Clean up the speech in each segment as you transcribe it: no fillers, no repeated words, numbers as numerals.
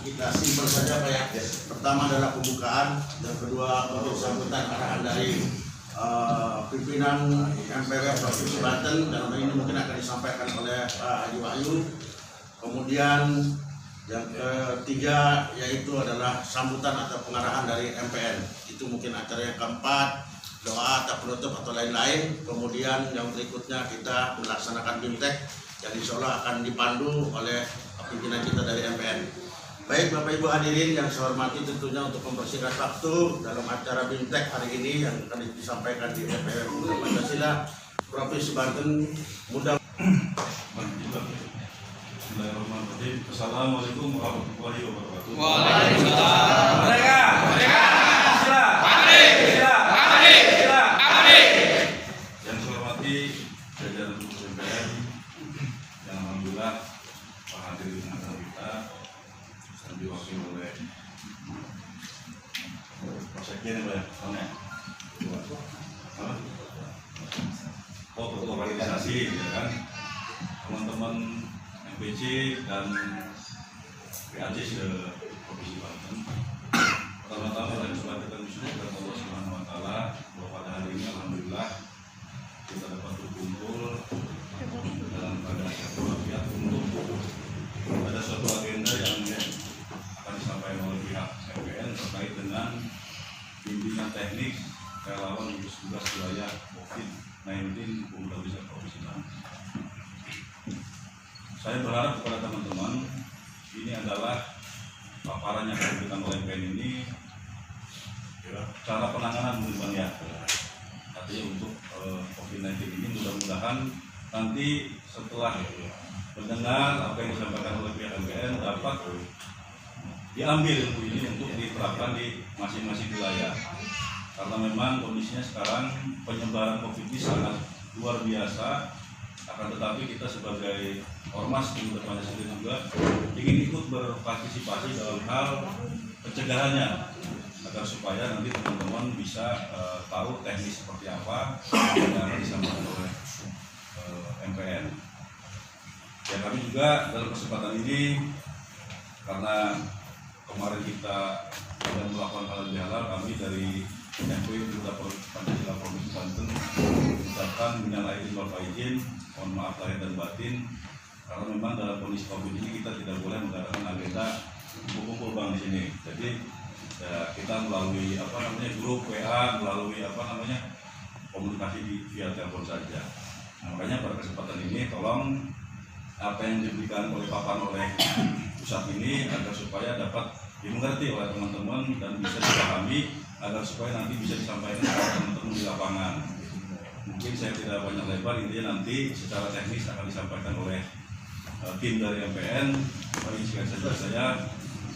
kita simpel saja Pak ya. Pertama adalah pembukaan, yang kedua untuk sambutan arahan dari pimpinan MPW Provinsi Banten, dan ini mungkin akan disampaikan oleh Pak Haji Wahyu. Kemudian yang ketiga yaitu adalah sambutan atau pengarahan dari MPN. Itu mungkin acara yang keempat, doa atau penutup atau lain-lain. Kemudian yang berikutnya kita melaksanakan BIMTEK yang insya Allah akan dipandu oleh pimpinan kita dari MPN. Baik Bapak Ibu hadirin yang saya hormati, tentunya untuk mempersingkat waktu dalam acara BIMTEK hari ini yang akan disampaikan di MPW Pemuda Pancasila Provinsi Banten, mudah. Bismillahirrahmanirrahim. Assalamualaikum warahmatullahi wabarakatuh. Waalaikumsalam. Merdeka! Merdeka! Pancasila! Pancasila! Pancasila! Yang saya hormati jajaran pengurus MPN yang alhamdulillah hadir di tengah kita dan diwakili oleh Pak Sekjen ya, Pak ketua organisasi ya kan, teman-teman MPC dan PAC Provinsi Banten. Pertama-tama dan setelah kita bersyukur kepada Allah Subhanahu wa taala bahwa pada hari ini alhamdulillah kita dapat berkumpul dalam keadaan sehat walafiat untuk ada suatu agenda yang akan disampaikan oleh pihak MPN terkait dengan bimbingan teknik relawan gugus tugas wilayah COVID-19 Pemuda Bisa Provinsi Banten. Saya berharap kepada teman-teman, ini adalah paparan yang diberikan oleh MPN ini cara penanganan mungkin ya. Artinya untuk COVID-19 ini mudah-mudahan nanti setelah mendengar apa yang disampaikan oleh pihak MPN dapat diambil ilmu ini untuk diterapkan di masing-masing wilayah. Karena memang kondisinya sekarang penyebaran COVID ini sangat luar biasa. Akan tetapi kita sebagai ormas Pemuda Pancasila juga ingin ikut berpartisipasi dalam hal pencegahannya agar supaya nanti teman-teman bisa tahu teknis seperti apa yang akan disampaikan oleh MPN. Ya, kami juga dalam kesempatan ini karena kemarin kita sedang melakukan halal bihalal, kami dari MPW Pemuda Pancasila Provinsi Banten mengucapkan minal aidin wal faizin, mohon maaf lahir dan batin, karena memang dalam kondisi COVID ini kita tidak boleh mengadakan agenda kumpul-kumpul bang di sini. Jadi ya, kita melalui grup WA, melalui komunikasi via telepon saja. Nah, makanya pada kesempatan ini tolong apa yang diberikan oleh paparan oleh pusat ini agar supaya dapat dimengerti oleh teman-teman dan bisa dipahami agar supaya nanti bisa disampaikan kepada teman-teman di lapangan. Mungkin saya tidak banyak lebar, intinya nanti secara teknis akan disampaikan oleh tim dari MPN. Paling sekian saja saya,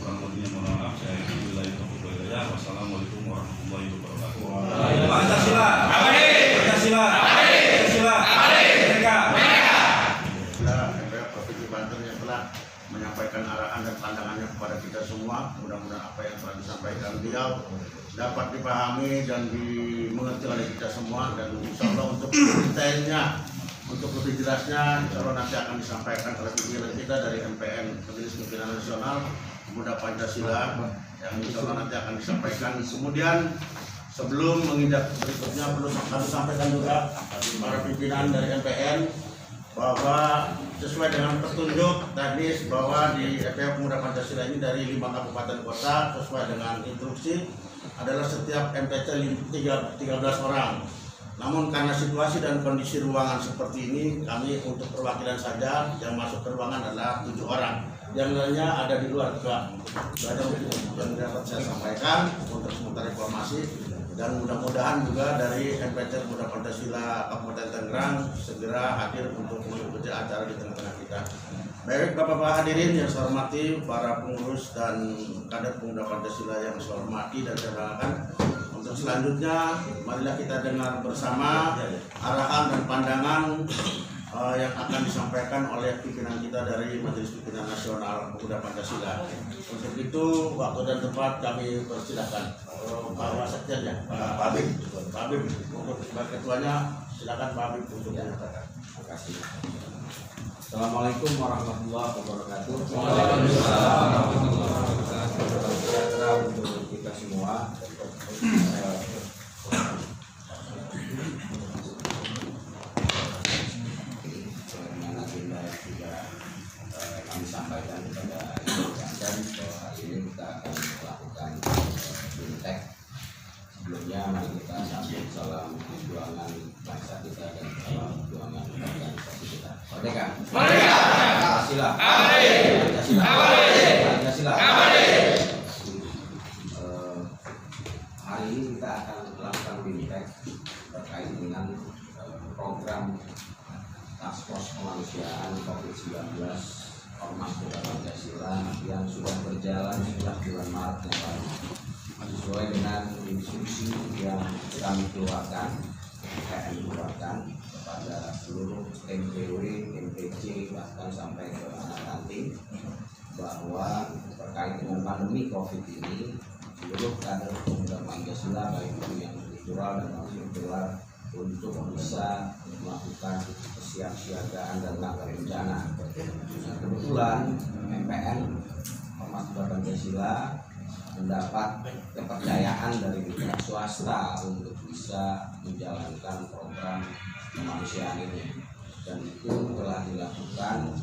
kurang lebihnya mohon maaf. Saya Wilayah Taufiq Hidayah. Wassalamualaikum warahmatullahi wabarakatuh. Pancasila, Pancasila, Pancasila, Merdeka. MPW Provinsi Banten yang telah menyampaikan arahan dan pandangannya kepada kita semua. Mudah-mudahan apa yang telah disampaikan beliau dapat dipahami dan dimengerti oleh kita semua, dan insya Allah untuk detailnya, untuk lebih jelasnya insya Allah nanti akan disampaikan oleh pimpinan kita dari MPN Majelis Pimpinan Nasional Pemuda Pancasila yang insya Allah nanti akan disampaikan. Kemudian sebelum menginjak berikutnya perlu kami sampaikan juga para pimpinan dari MPN bahwa sesuai dengan petunjuk teknis bahwa di FPH Pemuda Pancasila ini dari 5 kabupaten kota sesuai dengan instruksi adalah setiap MPC 13 orang. Namun karena situasi dan kondisi ruangan seperti ini, kami untuk perwakilan saja yang masuk ke ruangan adalah 7 orang. Yang lainnya ada di luar juga. Ada yang dapat saya sampaikan untuk sementara informasi, dan mudah-mudahan juga dari MPC Pemuda Pancasila Kabupaten Tangerang segera hadir untuk mengikuti acara di tengah-tengah kita. Baik Bapak-Bapak hadirin yang saya hormati, para pengurus dan kader Pemuda Pancasila yang saya hormati dan saya banggakan, untuk selanjutnya marilah kita dengar bersama arahan dan pandangan yang akan disampaikan oleh pimpinan kita dari Majelis Pimpinan Nasional Pemuda Pancasila. Untuk itu waktu dan tempat kami persilakan. Pak Wasekjen ya, Pak Habib. Untuk sebagai ketuanya silakan Pak Habib untuk menyatakan. Terima kasih. Assalamualaikum warahmatullahi wabarakatuh. Waalaikumsalam warahmatullahi wabarakatuh. semua dengan agenda yang sudah kami sampaikan kepada rekan-rekan bahwa hari ini kita akan melakukan fintech. Sebelumnya mari kita sambut salam perjuangan bangsa kita dan salam perjuangan organisasi kita. Merdeka! Merdeka! Pancasila! Pancasila! Pancasila! Hari ini kita akan melakukan fintech terkait dengan program Task Force Kemanusiaan COVID-19 Ormas Pemuda Pancasila yang sudah berjalan sejak bulan Maret yang lalu. Sesuai dengan instruksi yang kami keluarkan, keluarkan kepada seluruh MPW, MPC, bahkan sampai ke anak ranting, bahwa terkait dengan pandemi COVID ini, seluruh kader pemuda Pancasila baik itu yang struktural dan non struktural untuk bisa melakukan kesiapsiagaan dan langkah bencana. Nah, kebetulan MPN Ormas Pemuda Pancasila mendapat kepercayaan dari pihak swasta untuk bisa menjalankan program kemanusiaan ini, dan itu telah dilakukan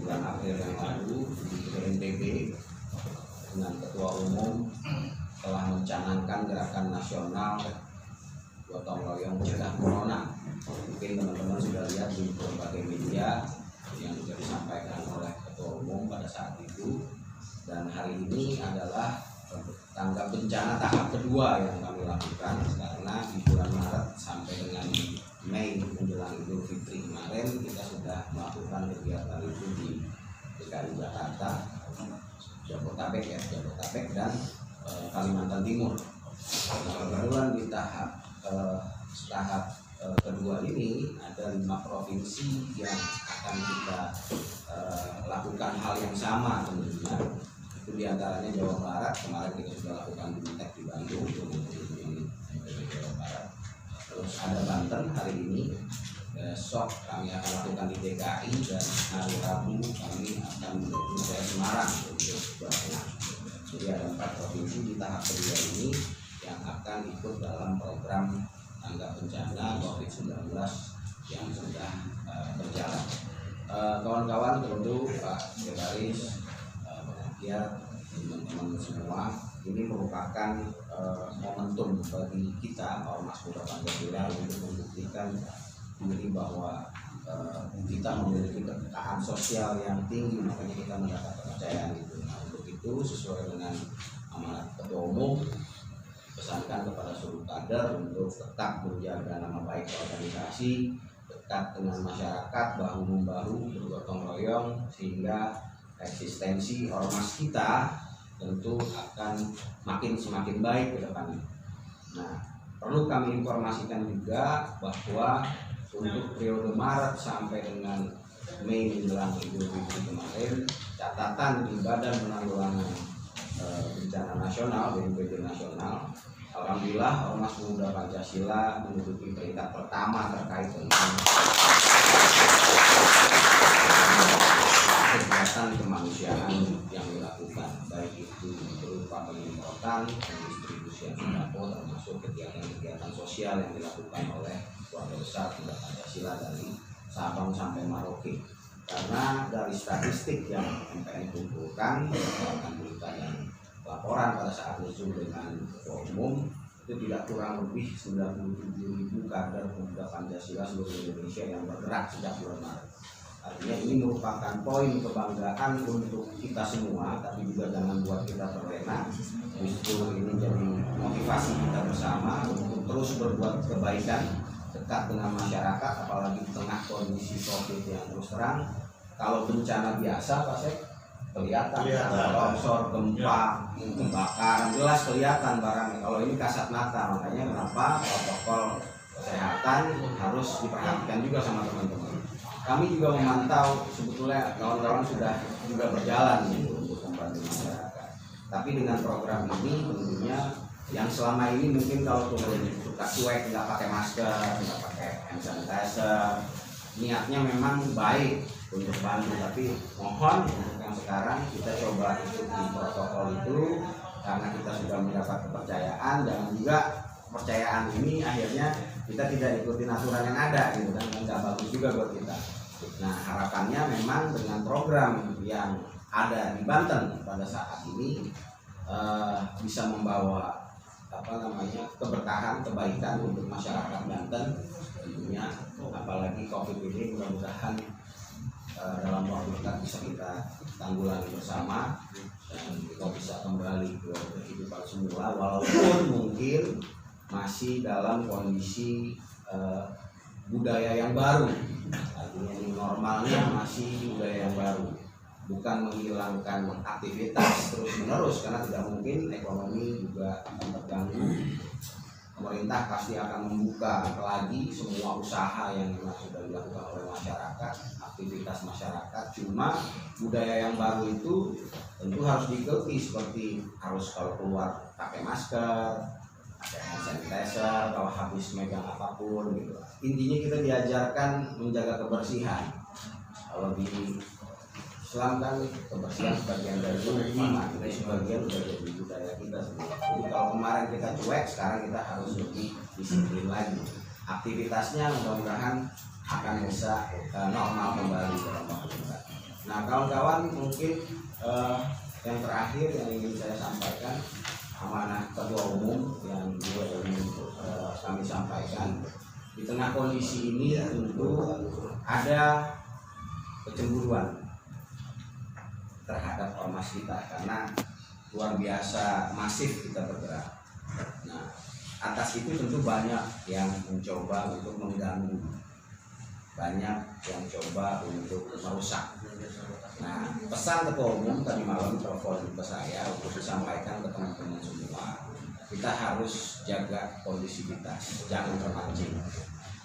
bulan April yang lalu di BNPB dengan Ketua Umum telah mencanangkan gerakan nasional gotong royong cegah corona. Mungkin teman-teman sudah lihat di berbagai media yang juga disampaikan oleh Ketua Umum pada saat itu. Dan hari ini adalah tanggap bencana tahap kedua yang kami lakukan, karena di bulan Maret sampai dengan Mei menjelang Idul Fitri kemarin kita sudah melakukan kegiatan itu di DKI Jakarta, Jabodetabek dan Kalimantan Timur. Nah, kebetulan di tahap kedua ini ada 5 provinsi yang akan kita lakukan hal yang sama tentunya. Itu diantaranya Jawa Barat, kemarin kita sudah lakukan fintech di Bandung di Jawa Barat. Terus ada Banten hari ini, besok kami akan lakukan di DKI, dan hari Rabu kami akan menuju ke Semarang untuk Jawa. Jadi ada 4 provinsi di tahap kedua ini yang akan ikut dalam program tanggap bencana COVID-19 yang sudah berjalan. Kawan-kawan, tentu Pak Sekretaris, ya teman-teman semua, ini merupakan momentum bagi kita Ormas Pemuda Pancasila untuk membuktikan diri bahwa kita memiliki kepekaan sosial yang tinggi, makanya kita mendapat kepercayaan itu. Nah, untuk itu sesuai dengan amanat Ketua Umum, pesankan kepada seluruh kader untuk tetap menjaga nama baik organisasi, dekat dengan masyarakat, bahu-membahu, bergotong royong, sehingga eksistensi ormas kita tentu akan semakin baik ke depannya. Nah, perlu kami informasikan juga bahwa untuk periode Maret sampai dengan Mei menjelang Idul Fitri kemarin, catatan di Badan Penanggulangan Bencana Nasional (BNPB) nasional, alhamdulillah Ormas Pemuda Pancasila menduduki peringkat pertama terkait dengan kegiatan kemanusiaan yang dilakukan, baik itu berupa penyemprotan, pendistribusian sembako, termasuk kegiatan-kegiatan sosial yang dilakukan oleh keluarga besar Pemuda Pancasila dari Sabang sampai Merauke. Karena dari statistik yang MPN kumpulkan berdasarkan berita dan laporan pada saat muncul dengan Ketua Umum, itu tidak kurang lebih 97.000 kader Pemuda Pancasila seluruh Indonesia yang bergerak sejak bulan Maret. Artinya ini merupakan poin kebanggaan untuk kita semua, tapi juga jangan buat kita terlena. Justru ini jadi motivasi kita bersama untuk terus berbuat kebaikan, dekat dengan masyarakat, apalagi di tengah kondisi COVID yang terus terang. Kalau bencana biasa, Pak Sek, kelihatan, longsor, gempa, kebakaran, jelas kelihatan barangnya. Kalau ini kasat mata, makanya kenapa protokol kesehatan harus diperhatikan juga sama teman-teman. Kami juga memantau, sebetulnya kawan-kawan sudah juga berjalan untuk membantu masyarakat. Tapi dengan program ini tentunya yang selama ini mungkin kalau turun suka cuek, nggak pakai masker, nggak pakai hand sanitizer, niatnya memang baik untuk bantu, tapi mohon untuk yang sekarang kita coba ikuti protokol itu karena kita sudah mendapat kepercayaan, dan juga kepercayaan ini akhirnya kita tidak ikutin aturan yang ada gitu kan, nggak bagus juga buat kita. Nah harapannya memang dengan program yang ada di Banten pada saat ini bisa membawa keberkahan, kebaikan untuk masyarakat Banten tentunya, apalagi COVID ini mudah-mudahan dalam waktu dekat bisa kita tanggulangi bersama dan kita bisa kembali ke kehidupan semula, walaupun mungkin masih dalam kondisi budaya yang baru. Artinya ini normalnya masih budaya yang baru, bukan menghilangkan aktivitas terus-menerus karena tidak mungkin, ekonomi juga akan terganggu. Pemerintah pasti akan membuka lagi semua usaha yang memang sudah dilakukan oleh masyarakat, aktivitas masyarakat. Cuma budaya yang baru itu tentu harus diikuti, seperti harus kalau keluar pakai masker, pakai hand sanitizer, kalau habis megang apapun gitu. Intinya kita diajarkan menjaga kebersihan. Kalau di Islam kan kebersihan sebagian dari iman, ini sebagian sudah jadi budaya kita semua. Jadi kalau kemarin kita cuek, sekarang kita harus lebih disiplin lagi. Aktivitasnya mudah-mudahan akan bisa normal kembali dalam waktu dekat. Nah kawan-kawan, mungkin yang terakhir yang ingin saya sampaikan, amanah ketua umum yang juga ingin kami sampaikan. Di tengah kondisi ini tentu ada kecemburuan terhadap ormas kita karena luar biasa masif kita bergerak. Nah, atas itu tentu banyak yang mencoba untuk mengganggu, banyak yang coba untuk merusak. Nah, pesan ketua umum tadi malam telepon ke saya untuk disampaikan ke teman-teman semua, kita harus jaga kondisivitas, jangan terpancing.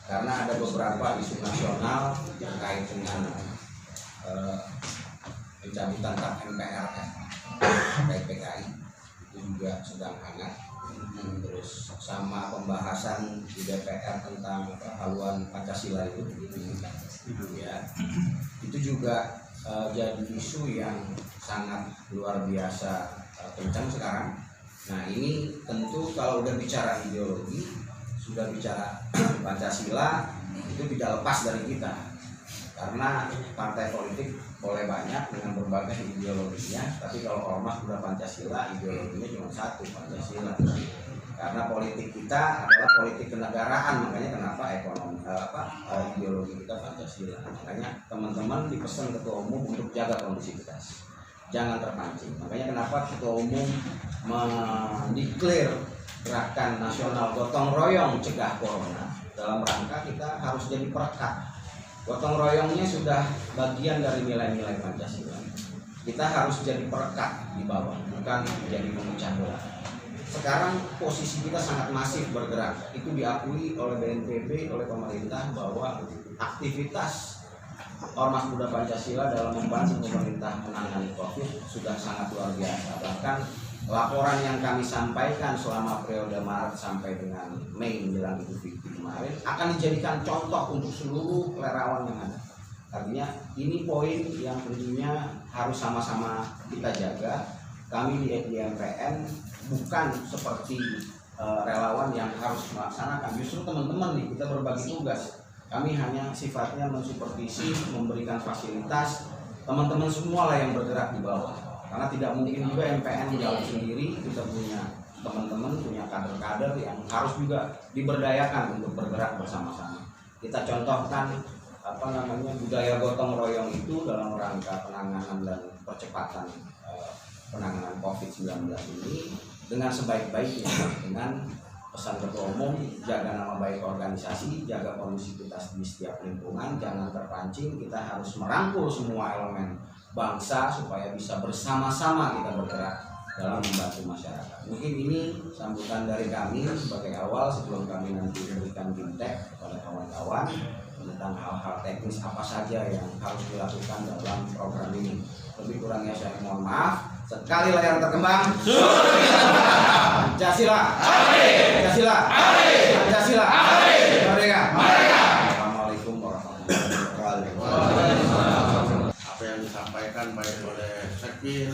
Karena ada beberapa isu nasional terkait dengan pencabutan tap MPR terkait PKI itu juga sedang hangat, terus sama pembahasan di DPR tentang haluan Pancasila itu ya, itu juga jadi isu yang sangat luar biasa kencang sekarang. Nah ini tentu kalau udah bicara ideologi, sudah bicara Pancasila, itu tidak lepas dari kita. Karena partai politik boleh banyak dengan berbagai ideologinya, tapi kalau ormas sudah Pancasila, ideologinya cuma satu, Pancasila. Karena politik kita adalah politik kenegaraan, makanya kenapa ideologi kita Pancasila. Makanya teman-teman dipesan ketua umum untuk jaga kondisivitas, jangan terpancing. Makanya kenapa ketua umum mendeklar gerakan nasional gotong royong cegah corona, dalam rangka kita harus jadi perekat. Gotong royongnya sudah bagian dari nilai-nilai Pancasila. Kita harus jadi perekat di bawah, bukan jadi pemecah belah. Sekarang posisi kita sangat masif bergerak. Itu diakui oleh BNPB, oleh pemerintah, bahwa aktivitas Ormas Muda Pancasila dalam membantu pemerintah menangani COVID sudah sangat luar biasa. Bahkan laporan yang kami sampaikan selama periode Maret sampai dengan Mei menjelang Idul Fitri kemarin akan dijadikan contoh untuk seluruh relawan yang ada. Artinya ini poin yang tentunya harus sama-sama kita jaga. Kami di MPN bukan seperti relawan yang harus melaksanakan. Justru teman-teman nih, kita berbagi tugas. Kami hanya sifatnya mensupervisi, memberikan fasilitas. Teman-teman semua lah yang bergerak di bawah. Karena tidak mungkin juga MPN jalan sendiri, kita punya teman-teman, punya kader-kader yang harus juga diberdayakan untuk bergerak bersama-sama. Kita contohkan budaya gotong royong itu dalam rangka penanganan dan percepatan penanganan COVID-19 ini dengan sebaik-baiknya, dengan pesan ketua umum, jaga nama baik organisasi, jaga kondisivitas di setiap lingkungan, jangan terpancing. Kita harus merangkul semua elemen bangsa supaya bisa bersama-sama kita bergerak dalam membantu masyarakat. Mungkin ini sambutan dari kami sebagai awal sebelum kami nanti memberikan bimtek kepada kawan-kawan tentang hal-hal teknis apa saja yang harus dilakukan dalam program ini. Lebih kurangnya saya mohon maaf. Sekali layar terkembang, Pancasila, Pancasila, Pancasila, Merdeka. Assalamualaikum warahmatullahi wabarakatuh. Apa yang disampaikan baik oleh Sekil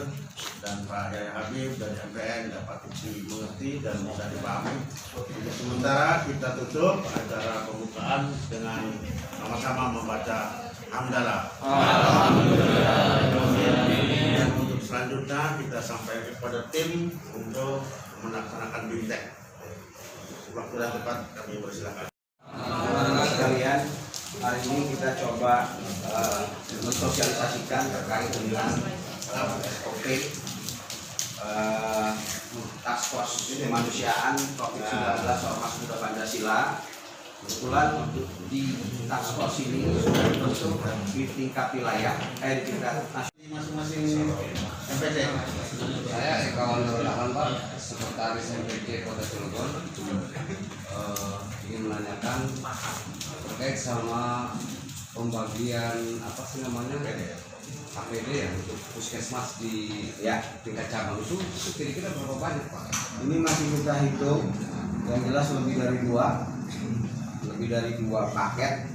dan Pak Yaya Habib dari MPN dapat dimengerti dan bisa dipahami. Untuk sementara kita tutup acara pembukaan dengan sama-sama membaca hamdalah. Dan untuk selanjutnya kita sampai kepada tim untuk melaksanakan bintek. Waktu dan tempat kami persilakan. Teman-teman sekalian, hari ini kita coba mensosialisasikan terkait dengan SOP Task Force Kemanusiaan COVID-19 Ormas Muda Pancasila. Kebetulan di Task Force ini sudah dibentuk di tingkat wilayah, di tingkat masing-masing MPC. Saya Eka Wandolahan Pak, Sekretaris MPC Kota Cilegon. Ingin menanyakan terkait sama pembagian apa sih namanya APD ya untuk puskesmas di tingkat cabang itu kira-kira berapa banyak Pak? Ini masih kita hitung, yang jelas lebih dari dua paket.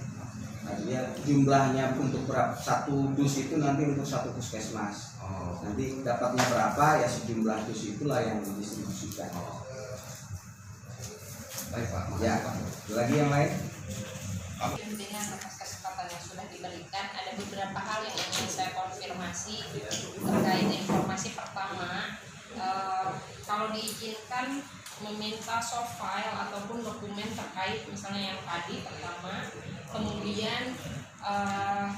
Artinya jumlahnya untuk satu dus itu nanti untuk satu puskesmas. Nanti dapatnya berapa ya sejumlah dus itulah yang didistribusikan. Baik Pak, Ya, lagi yang lain? Dengan atas kesempatan yang sudah diberikan, ada beberapa hal yang ingin saya konfirmasi terkait informasi pertama. Kalau diizinkan meminta soft file ataupun dokumen terkait misalnya yang tadi pertama, kemudian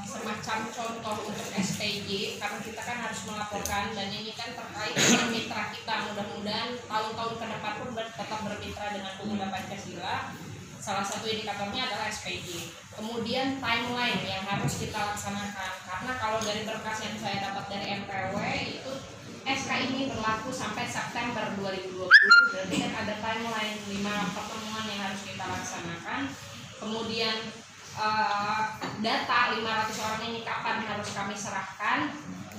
semacam contoh untuk SPJ karena kita kan harus melaporkan dan ini kan terkait dengan mitra kita, mudah-mudahan tahun-tahun ke depan pun tetap bermitra dengan Pemuda Pancasila. Salah satu indikatornya adalah SPJ. Kemudian timeline yang harus kita laksanakan karena kalau dari berkas yang saya dapat dari MPW itu SK ini berlaku sampai September 2020, berarti kan ada timeline 5 pertemuan yang harus kita laksanakan. Kemudian data 500 orang ini kapan harus kami serahkan.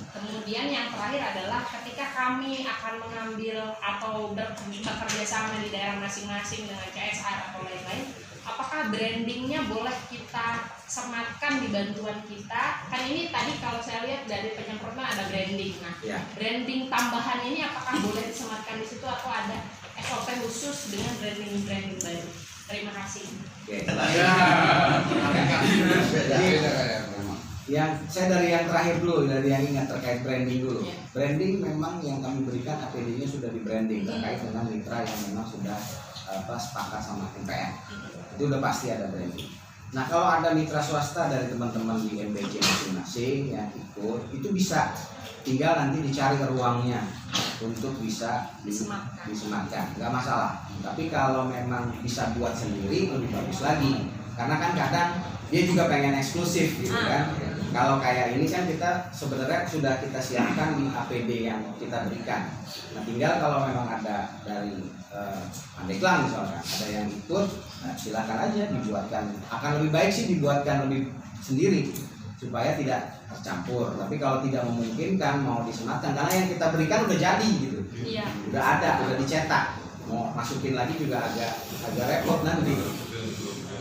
Kemudian yang terakhir adalah ketika kami akan mengambil atau bekerja sama di daerah masing-masing dengan CSR atau lain-lain, apakah brandingnya boleh kita sematkan di bantuan kita? Kan ini tadi kalau saya lihat dari penyemprotan ada branding. Nah, branding tambahan ini apakah boleh disematkan di situ atau ada SOP khusus dengan branding baru? Terima kasih. Yang saya dari yang terakhir dulu, dari yang ingat terkait branding dulu. Branding memang yang kami berikan APD-nya sudah di branding terkait dengan mitra yang memang sudah sepakat sama MPN. Itu udah pasti ada branding. Nah, kalau ada mitra swasta dari teman-teman di MPC masing-masing yang ikut, itu bisa tinggal nanti dicari ruangnya untuk bisa disematkan, nggak masalah. Tapi kalau memang bisa buat sendiri lebih bagus lagi, karena kan kadang dia juga pengen eksklusif gitu kan. Kalau kayak ini kan kita sebenarnya sudah kita siapkan di APD yang kita berikan. Nah, tinggal kalau memang ada dari Pandeglang misalkan ada yang ikut, nah silakan aja dibuatkan. Akan lebih baik sih dibuatkan lebih sendiri supaya tidak tercampur. Tapi kalau tidak memungkinkan mau disematkan, karena yang kita berikan udah jadi gitu, udah ada, udah dicetak. Mau masukin lagi juga agak repot nanti.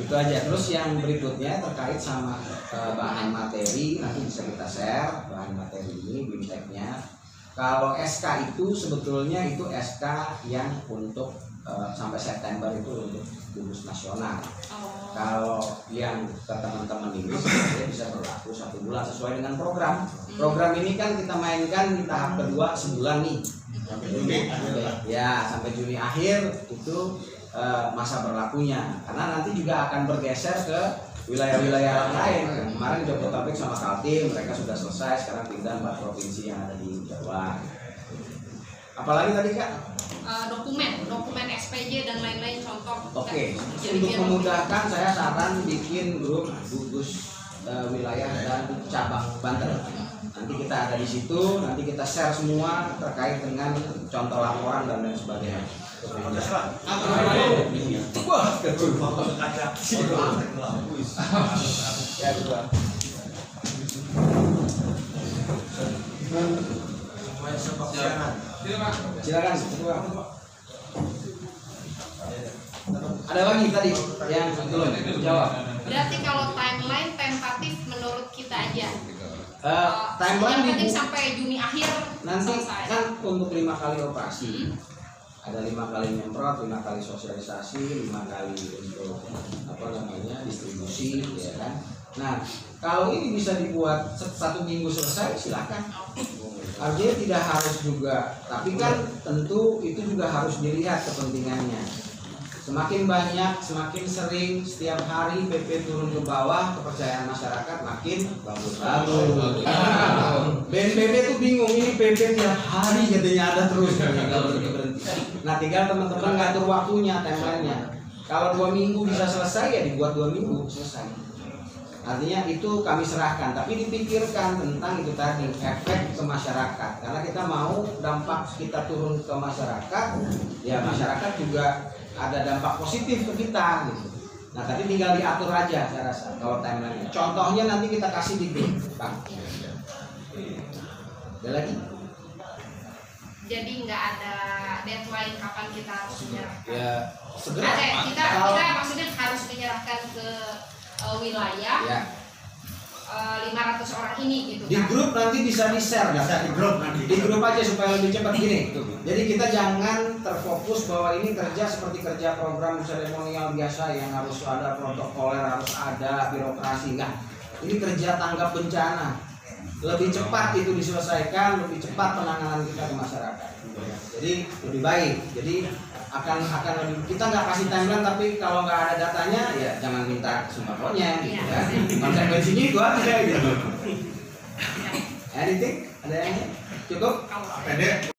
Itu aja. Terus yang berikutnya terkait sama bahan materi, nanti bisa kita share bahan materi ini, binteknya. Kalau SK itu sebetulnya itu SK yang untuk sampai September itu untuk gugus nasional. Kalau yang ke teman-teman ini sebenarnya bisa berlaku 1 bulan sesuai dengan program. Program ini kan kita mainkan di tahap kedua sebulan nih. Sampai Juni, sampai Juni akhir itu masa berlakunya. Karena nanti juga akan bergeser ke wilayah-wilayah lain. Kemarin Jabodetabek sama Kaltim mereka sudah selesai, sekarang pindah 4 provinsi yang ada di Jawa. Apalagi tadi Kak? Dokumen SPJ dan lain-lain contoh. Oke. Untuk memudahkan saya saran bikin grup gugus wilayah dan cabang Banten. Nanti kita ada di situ, nanti kita share semua terkait dengan contoh laporan dan lain sebagainya. Wah, betul. Ya, dua. Silakan. Ada lagi tadi yang belum jawab. Berarti kalau timeline tentatif menurut kita aja. timeline yang penting di sampai Juni akhir nanti selesai. kan untuk 5 kali operasi. Ada 5 kali nyemprot, 5 kali sosialisasi, 5 kali untuk distribusi, ya kan. Nah, kalau ini bisa dibuat 1 minggu selesai, silakan. Artinya tidak harus juga, tapi kan tentu itu juga harus dilihat kepentingannya. Semakin banyak, semakin sering, setiap hari PP turun ke bawah, kepercayaan masyarakat makin bagus. BNPB tuh bingung, ini PP tiap hari katanya ada terus, nggak berhenti. Nah, tinggal teman-teman ngatur waktunya, timelinenya. Kalau 2 minggu bisa selesai, ya dibuat 2 minggu selesai. Artinya itu kami serahkan, tapi dipikirkan tentang itu tadi, efek ke masyarakat. Karena kita mau dampak kita turun ke masyarakat, ya masyarakat juga ada dampak positif ke kita gitu. Nah, tapi tinggal diatur aja saya rasa kalau timeline-nya. Contohnya nanti kita kasih di grup, Bang. Ada lagi? Jadi nggak ada deadline kapan kita harus menyerahkan. Ya, segera. Kita maksudnya harus menyerahkan ke wilayah Ya. 500 orang ini gitu Di kan. grup nanti bisa di-share, Bisa di grup nanti. di grup aja supaya lebih cepat gini. Jadi kita jangan terfokus bahwa ini kerja seperti kerja program seremonial biasa yang harus ada protokoler, harus ada birokrasi. Enggak. Ini kerja tanggap bencana. Lebih cepat itu diselesaikan, lebih cepat penanganan kita ke masyarakat. Jadi lebih baik. Jadi akan lebih, kita nggak kasih timeline, tapi kalau nggak ada datanya ya jangan minta sembakonya gitu ya. Konsekuensinya itu aja gitu. Anything? Ada yang cukup? Pendek.